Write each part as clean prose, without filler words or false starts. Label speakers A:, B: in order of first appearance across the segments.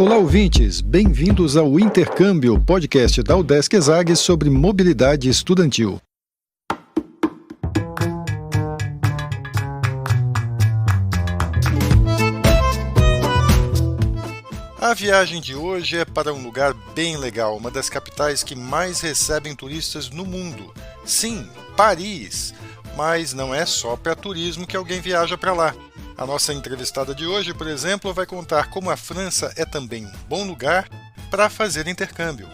A: Olá, ouvintes! Bem-vindos ao Intercâmbio, podcast da UDESC ESAG sobre mobilidade estudantil. A viagem de hoje é para um lugar bem legal, uma das capitais que mais recebem turistas no mundo. Sim, Paris! Mas não é só para turismo que alguém viaja para lá. A nossa entrevistada de hoje, por exemplo, vai contar como a França é também um bom lugar para fazer intercâmbio.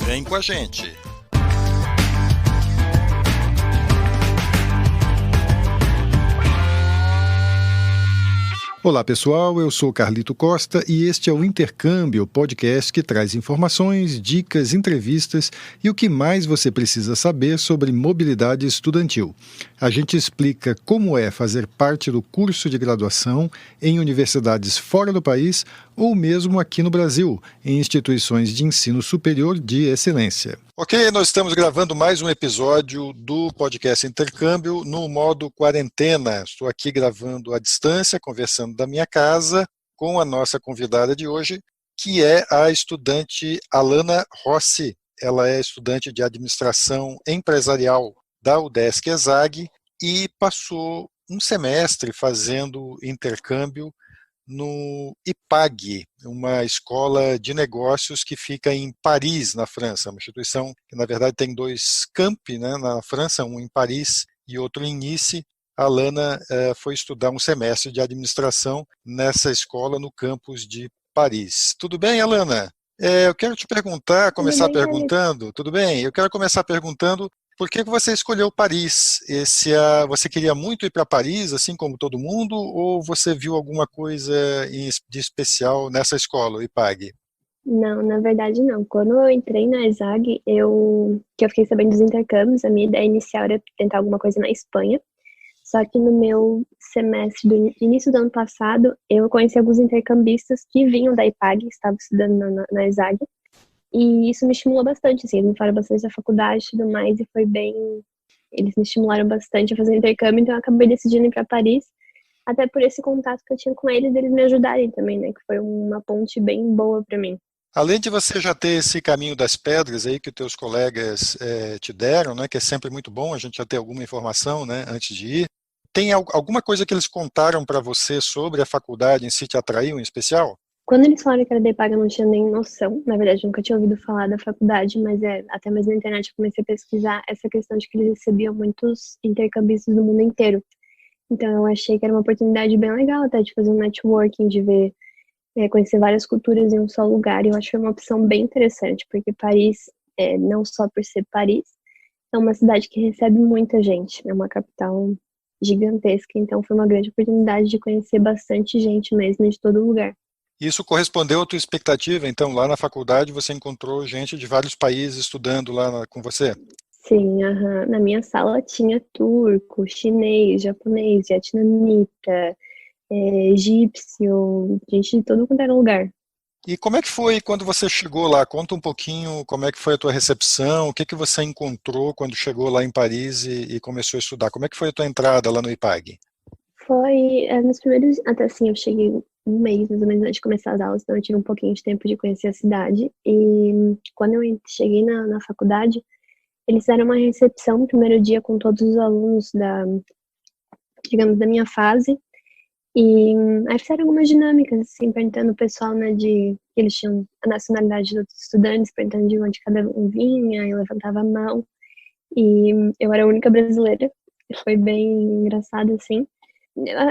A: Vem com a gente! Olá pessoal, eu sou Carlito Costa e este é o Intercâmbio, podcast que traz informações, dicas, entrevistas e o que mais você precisa saber sobre mobilidade estudantil. A gente explica como é fazer parte do curso de graduação em universidades fora do país ou mesmo aqui no Brasil, em instituições de ensino superior de excelência. Ok, nós estamos gravando mais um episódio do podcast Intercâmbio no modo quarentena. Estou aqui gravando à distância, conversando da minha casa com a nossa convidada de hoje, que é a estudante Alana Rossi. Ela é estudante de administração empresarial da UDESC ESAG e passou um semestre fazendo intercâmbio no IPAG, uma escola de negócios que fica em Paris, na França, uma instituição que na verdade tem dois campi, né, na França, um em Paris e outro em Nice. A Alana foi estudar um semestre de administração nessa escola no campus de Paris. Tudo bem, Alana? Eu quero te perguntar, tudo bem? Eu quero começar perguntando por que você escolheu Paris? Você queria muito ir para Paris, assim como todo mundo, ou você viu alguma coisa de especial nessa escola, o IPAG?
B: Não, na verdade não. Quando eu entrei na ESAG, que eu fiquei sabendo dos intercâmbios, a minha ideia inicial era tentar alguma coisa na Espanha. Só que no meu semestre do início do ano passado, eu conheci alguns intercambistas que vinham da IPAG, estavam estudando na ESAG. E isso me estimulou bastante, assim, eles me falaram bastante da faculdade e tudo mais, e foi bem... Eles me estimularam bastante a fazer intercâmbio, então eu acabei decidindo ir para Paris, até por esse contato que eu tinha com eles me ajudarem também, né, que foi uma ponte bem boa para mim.
A: Além de você já ter esse caminho das pedras aí que os teus colegas te deram, né, que é sempre muito bom a gente já ter alguma informação, né, antes de ir, tem alguma coisa que eles contaram para você sobre a faculdade em si te atraiu em especial?
B: Quando eles falaram que era da IPAG, eu não tinha nem noção. Na verdade, eu nunca tinha ouvido falar da faculdade, mas até mesmo na internet eu comecei a pesquisar essa questão de que eles recebiam muitos intercambistas do mundo inteiro. Então eu achei que era uma oportunidade bem legal até de fazer um networking, de ver, conhecer várias culturas em um só lugar. E eu acho que foi uma opção bem interessante, porque Paris, não só por ser Paris, é uma cidade que recebe muita gente. É uma capital gigantesca, então foi uma grande oportunidade de conhecer bastante gente mesmo de todo lugar.
A: Isso correspondeu à tua expectativa? Então, lá na faculdade você encontrou gente de vários países estudando lá com você?
B: Sim, na minha sala tinha turco, chinês, japonês, vietnamita, egípcio, gente de todo quanto era lugar.
A: E como é que foi quando você chegou lá? Conta um pouquinho como é que foi a tua recepção, o que você encontrou quando chegou lá em Paris e começou a estudar. Como é que foi a tua entrada lá no IPAG?
B: Foi nos primeiros, até assim, eu cheguei um mês mais ou menos antes de começar as aulas, então eu tive um pouquinho de tempo de conhecer a cidade. E quando eu cheguei na faculdade, eles fizeram uma recepção no primeiro dia com todos os alunos digamos, da minha fase. E aí fizeram algumas dinâmicas, assim, perguntando o pessoal, né, eles tinham a nacionalidade dos outros estudantes, perguntando de onde cada um vinha, eu levantava a mão. E eu era a única brasileira, foi bem engraçado, assim.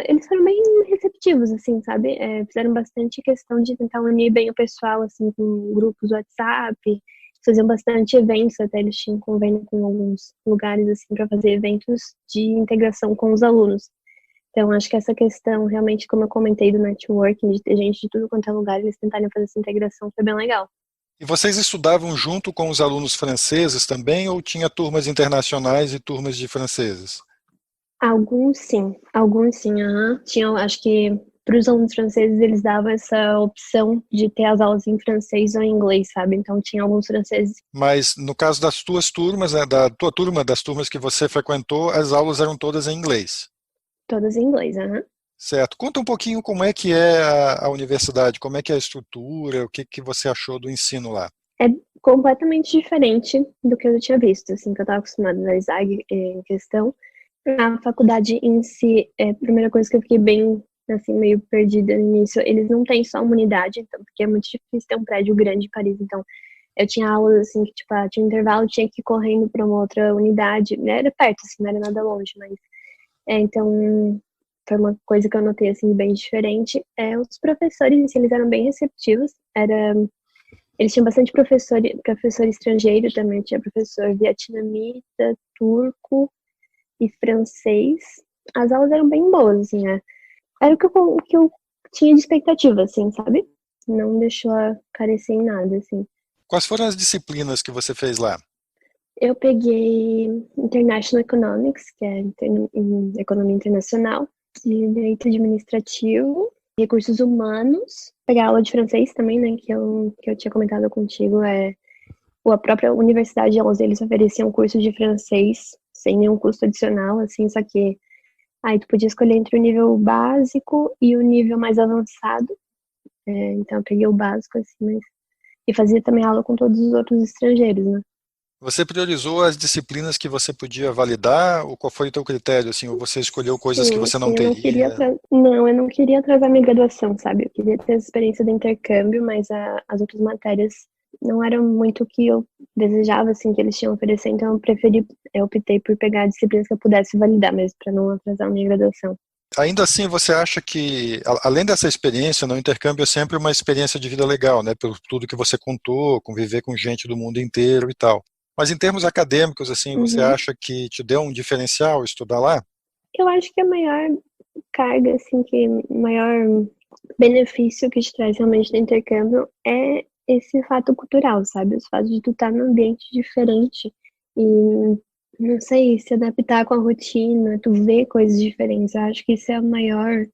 B: Eles foram bem receptivos, assim, sabe? Fizeram bastante questão de tentar unir bem o pessoal, assim, com grupos WhatsApp, faziam bastante eventos, até eles tinham convênio com alguns lugares, assim, para fazer eventos de integração com os alunos. Então, acho que essa questão, realmente, como eu comentei, do networking, de ter gente de tudo quanto é lugar, eles tentarem fazer essa integração, foi bem legal.
A: E vocês estudavam junto com os alunos franceses também, ou tinha turmas internacionais e turmas de franceses?
B: Alguns sim, aham. Tinham, acho que para os alunos franceses, eles davam essa opção de ter as aulas em francês ou em inglês, sabe? Então, tinha alguns franceses.
A: Mas no caso das tuas turmas, né, da tua turma, das turmas que você frequentou, as aulas eram todas em inglês.
B: Todas em inglês, aham.
A: Certo. Conta um pouquinho como é que é a universidade, como é que é a estrutura, o que que você achou do ensino lá.
B: É completamente diferente do que eu tinha visto, assim, que eu estava acostumada na ESAG em questão. A faculdade em si, a primeira coisa que eu fiquei bem, assim, meio perdida no início, eles não têm só uma unidade, então, porque é muito difícil ter um prédio grande em Paris, então, eu tinha aulas, assim, que, tipo, tinha um intervalo, tinha que ir correndo para uma outra unidade, né? Era perto, assim, não era nada longe, mas, então, foi uma coisa que eu notei, assim, bem diferente. Os professores, em si, eles eram bem receptivos, eles tinham bastante professor estrangeiro também, tinha professor vietnamita, turco e francês. As aulas eram bem boas, assim, era o que eu tinha de expectativa, assim, sabe? Não deixou a carecer em nada, assim.
A: Quais foram as disciplinas que você fez lá?
B: Eu peguei International Economics, que é Economia Internacional, Direito Administrativo, Recursos Humanos, pegar aula de francês também, né, que eu tinha comentado contigo, a própria Universidade 11, eles ofereciam curso de francês sem nenhum custo adicional, assim, só que aí tu podia escolher entre o nível básico e o nível mais avançado, então eu peguei o básico, assim, e fazia também aula com todos os outros estrangeiros, né.
A: Você priorizou as disciplinas que você podia validar, ou qual foi o teu critério, assim, ou você escolheu coisas que
B: Sim,
A: você não
B: sim,
A: teria?
B: eu não queria atrasar minha graduação, sabe? Eu queria ter essa experiência do intercâmbio, mas as outras matérias não eram muito o que eu desejava, assim, que eles tinham a oferecer, então eu optei por pegar disciplinas que eu pudesse validar mesmo, para não atrasar a minha graduação.
A: Ainda assim, você acha que, além dessa experiência, no intercâmbio é sempre uma experiência de vida legal, né? Por tudo que você contou, conviver com gente do mundo inteiro e tal. Mas em termos acadêmicos, assim, você
B: Uhum.
A: acha que te deu um diferencial estudar lá?
B: Eu acho que a maior carga, assim, o maior benefício que te traz realmente do intercâmbio é esse fato cultural, sabe? Os fatos de tu estar num ambiente diferente e, não sei, se adaptar com a rotina, tu ver coisas diferentes. Eu acho que isso é o maior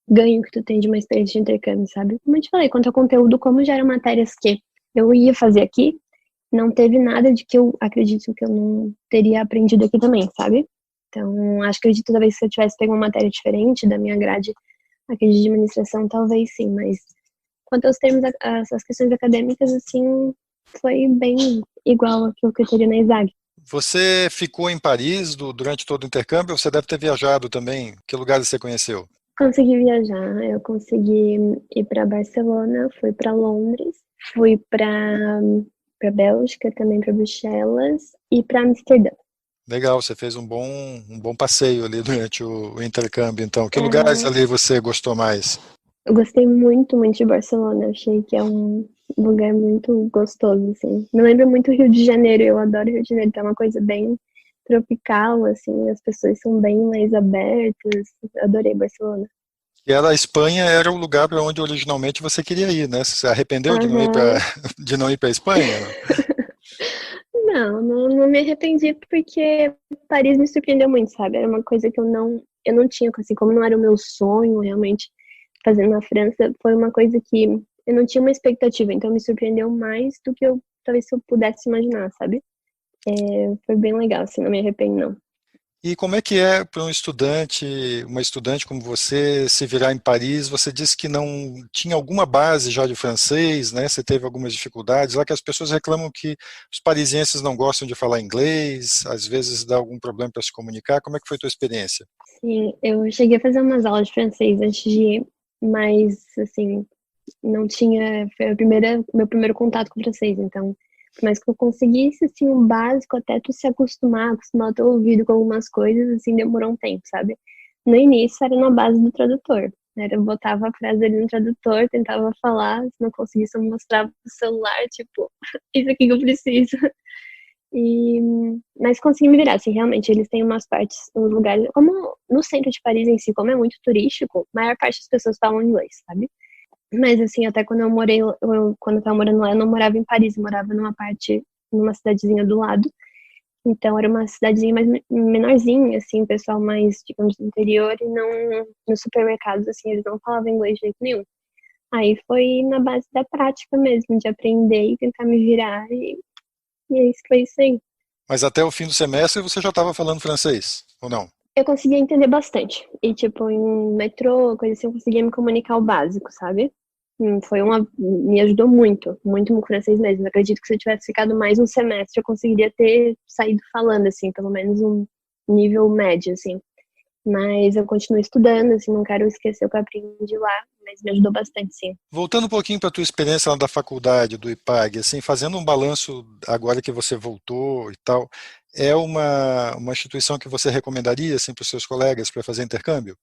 B: ganho que tu tem de uma experiência de intercâmbio, sabe? Como eu te falei, quanto ao conteúdo, como já eram matérias que eu ia fazer aqui, não teve nada de que eu acredito que eu não teria aprendido aqui também, sabe? Então, acredito que talvez se eu tivesse pego uma matéria diferente da minha grade aqui de administração, talvez sim, mas quanto aos termos, as questões acadêmicas, assim, foi bem igual ao que eu teria na ESAG.
A: Você ficou em Paris durante todo o intercâmbio, ou você deve ter viajado também? Que lugares você conheceu?
B: Consegui viajar, eu consegui ir para Barcelona, fui para Londres, fui para Bélgica, também para Bruxelas e para Amsterdã.
A: Legal, você fez um bom passeio ali durante o intercâmbio, então. Que lugares
B: É,
A: ali você gostou mais?
B: eu gostei muito, muito de Barcelona. Achei que é um lugar muito gostoso, assim. Me lembra muito Rio de Janeiro. Eu adoro Rio de Janeiro. Então é uma coisa bem tropical, assim. As pessoas são bem mais abertas. Eu adorei Barcelona.
A: E a Espanha era o lugar para onde originalmente você queria ir, né? Você se arrependeu de não ir para
B: Aham.
A: de não ir para Espanha? Não?
B: Não me arrependi porque Paris me surpreendeu muito, sabe? Era uma coisa que eu não tinha, assim, como não era o meu sonho realmente fazer na França, foi uma coisa que eu não tinha uma expectativa, então me surpreendeu mais do que talvez se eu pudesse imaginar, sabe? Foi bem legal, assim, não me arrependo, não.
A: E como é que é para uma estudante como você, se virar em Paris? Você disse que não tinha alguma base já de francês, né? Você teve algumas dificuldades, lá que as pessoas reclamam que os parisienses não gostam de falar inglês, às vezes dá algum problema para se comunicar. Como é que foi a tua experiência?
B: Sim, eu cheguei a fazer umas aulas de francês antes de ir, mas, assim, não tinha, foi meu primeiro contato com o francês, então, por mais que eu conseguisse, assim, um básico, até tu se acostumar o teu ouvido com algumas coisas, assim, demorou um tempo, sabe? No início era na base do tradutor, né? Eu botava a frase ali no tradutor, tentava falar, se não conseguisse eu mostrava o celular, tipo, isso aqui que eu preciso. E, mas consegui me virar, assim, realmente, eles têm umas partes, uns lugares, como no centro de Paris em si, como é muito turístico, a maior parte das pessoas falam inglês, sabe? Mas assim, até quando eu morei, quando eu tava morando lá, eu não morava em Paris, eu morava numa cidadezinha do lado. Então era uma cidadezinha mais menorzinha, assim, pessoal mais, digamos, do interior e não nos supermercados, assim, eles não falavam inglês de jeito nenhum. Aí foi na base da prática mesmo, de aprender e tentar me virar e é isso que foi isso aí.
A: Mas até o fim do semestre você já estava falando francês, ou não?
B: Eu conseguia entender bastante. E, tipo, em metrô, coisa assim, eu conseguia me comunicar o básico, sabe? Me ajudou muito, muito no francês mesmo. Eu acredito que se eu tivesse ficado mais um semestre, eu conseguiria ter saído falando, assim, pelo menos um nível médio, assim. Mas eu continuo estudando, assim, não quero esquecer o que eu aprendi lá, mas me ajudou bastante, sim.
A: Voltando um pouquinho para a tua experiência lá da faculdade, do IPAG, assim, fazendo um balanço agora que você voltou e tal, é uma instituição que você recomendaria assim, para os seus colegas para fazer intercâmbio?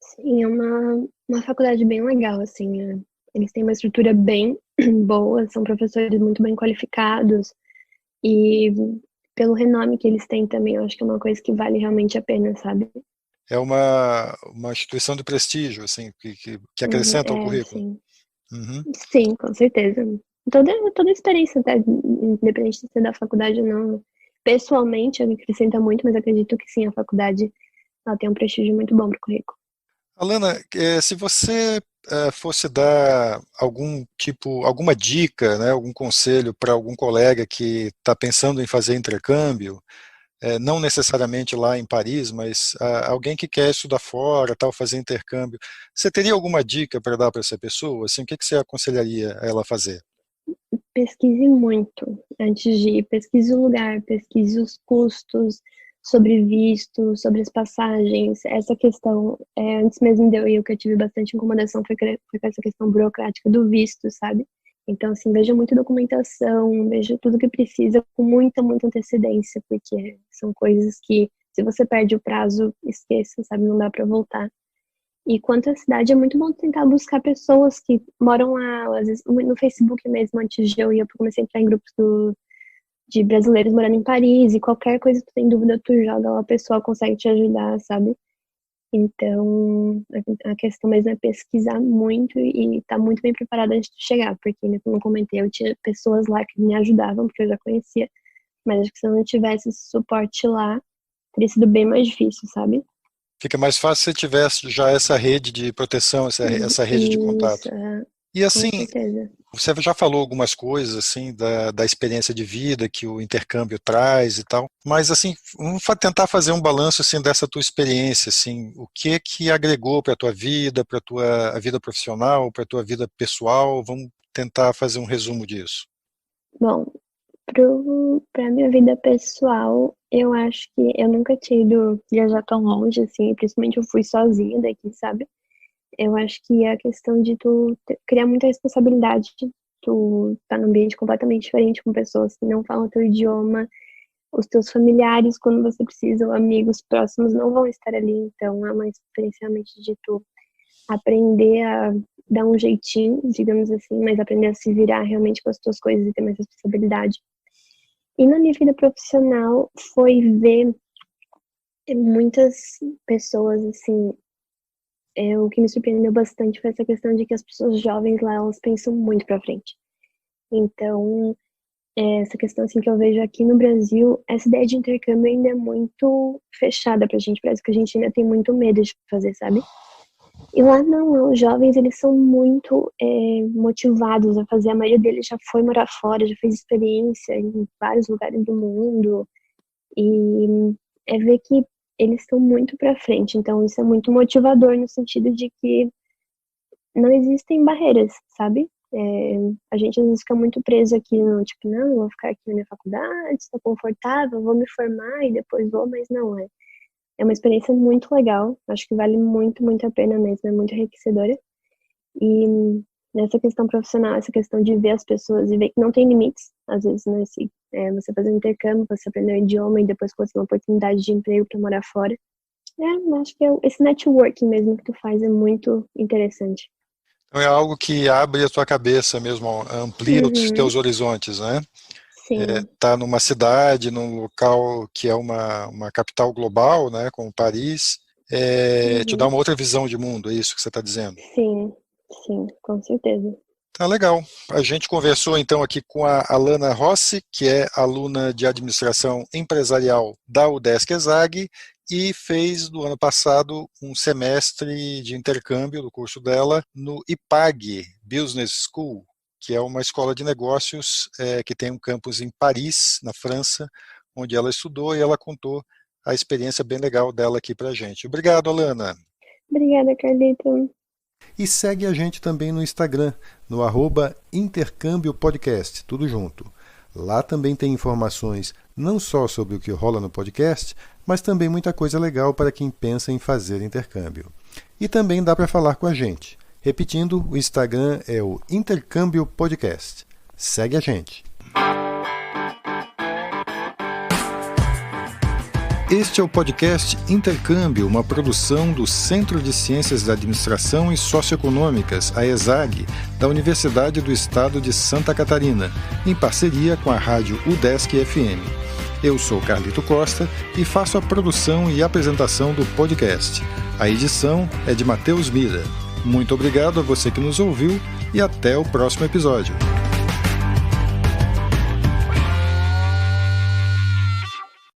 B: Sim, é uma faculdade bem legal, assim. Eles têm uma estrutura bem boa, são professores muito bem qualificados e pelo renome que eles têm também, eu acho que é uma coisa que vale realmente a pena, sabe?
A: É uma instituição de prestígio, assim, que
B: Uhum,
A: acrescenta ao currículo.
B: sim.
A: Uhum.
B: Sim, com certeza. Toda a experiência, até, independente de ser da faculdade ou não, pessoalmente, me acrescenta muito, mas acredito que sim, a faculdade ela tem um prestígio muito bom para o currículo.
A: Alana, se você fosse dar alguma dica, né, algum conselho para algum colega que está pensando em fazer intercâmbio, não necessariamente lá em Paris, mas alguém que quer estudar fora, tal, fazer intercâmbio, você teria alguma dica para dar para essa pessoa? Assim, o que você aconselharia ela a fazer?
B: Pesquise muito antes de ir, pesquise o lugar, pesquise os custos, sobre visto, sobre as passagens. Essa questão, antes mesmo de eu ir, o que eu tive bastante incomodação foi com essa questão burocrática do visto, sabe? Então, assim, veja muita documentação, veja tudo que precisa com muita, muita antecedência, porque são coisas que, se você perde o prazo, esqueça, sabe? Não dá para voltar. E quanto à cidade, é muito bom tentar buscar pessoas que moram lá, às vezes no Facebook mesmo, antes de eu ir, eu comecei a entrar em grupos de brasileiros morando em Paris, e qualquer coisa que tu tem dúvida, tu joga lá, o pessoal consegue te ajudar, sabe? Então, a questão mesmo é pesquisar muito e estar muito bem preparada antes de chegar, porque, como eu comentei, eu tinha pessoas lá que me ajudavam, porque eu já conhecia, mas acho que se eu não tivesse esse suporte lá, teria sido bem mais difícil, sabe?
A: Fica mais fácil se tivesse já essa rede de proteção, essa rede de
B: Isso,
A: contato. E
B: com
A: assim,
B: certeza.
A: você já falou algumas coisas assim da experiência de vida que o intercâmbio traz e tal, mas assim, vamos tentar fazer um balanço assim dessa tua experiência, assim, o que agregou para a tua vida, para a tua vida profissional, para a tua vida pessoal, vamos tentar fazer um resumo disso.
B: Bom, pra minha vida pessoal, eu acho que eu nunca tinha ido viajar tão longe, assim, principalmente eu fui sozinha daqui, sabe? Eu acho que é a questão de criar muita responsabilidade, tu tá num ambiente completamente diferente com pessoas que não falam teu idioma, os teus familiares, quando você precisa, ou amigos próximos, não vão estar ali, então é uma experiência realmente de tu aprender a dar um jeitinho, digamos assim, mas aprender a se virar realmente com as tuas coisas e ter mais responsabilidade. E na minha vida profissional foi ver muitas pessoas, assim, o que me surpreendeu bastante foi essa questão de que as pessoas jovens lá, elas pensam muito pra frente. Então, essa questão, assim, que eu vejo aqui no Brasil, essa ideia de intercâmbio ainda é muito fechada pra gente, parece que a gente ainda tem muito medo de fazer, sabe? E lá não, os jovens, eles são muito motivados a fazer, a maioria deles já foi morar fora, já fez experiência em vários lugares do mundo, e é ver que eles estão muito para frente. Então, isso é muito motivador no sentido de que não existem barreiras, sabe? A gente às vezes fica muito preso aqui no tipo, não, eu vou ficar aqui na minha faculdade, estou confortável, vou me formar e depois vou, mas não é. É uma experiência muito legal, acho que vale muito, muito a pena mesmo, é muito enriquecedora. E nessa questão profissional, essa questão de ver as pessoas e ver que não tem limites, às vezes, né? Se, você fazer um intercâmbio, você aprender o idioma e depois conseguir uma oportunidade de emprego para morar fora. Acho que esse networking mesmo que tu faz é muito interessante.
A: Então é algo que abre a tua cabeça mesmo, amplia os
B: Uhum,
A: teus horizontes, né?
B: sim,
A: Tá numa cidade, num local que é uma capital global, né, como Paris, te dá
B: uhum,
A: uma outra visão de mundo, é isso que você está dizendo.
B: sim, sim, com certeza.
A: Tá legal. A gente conversou então aqui com a Alana Rossi, que é aluna de Administração Empresarial da UDESC-ESAG e fez no ano passado um semestre de intercâmbio do curso dela no IPAG Business School, que é uma escola de negócios que tem um campus em Paris, na França, onde ela estudou, e ela contou a experiência bem legal dela aqui pra gente. Obrigado, Alana.
B: Obrigada, Carlito.
A: E segue a gente também no Instagram, no @intercâmbiopodcast, tudo junto. Lá também tem informações não só sobre o que rola no podcast, mas também muita coisa legal para quem pensa em fazer intercâmbio. E também dá para falar com a gente. Repetindo, o Instagram é o Intercâmbio Podcast. Segue a gente. Este é o podcast Intercâmbio, uma produção do Centro de Ciências da Administração e Socioeconômicas, a ESAG, da Universidade do Estado de Santa Catarina, em parceria com a rádio UDESC-FM. Eu sou Carlito Costa e faço a produção e apresentação do podcast. A edição é de Matheus Mira. Muito obrigado a você que nos ouviu e até o próximo episódio.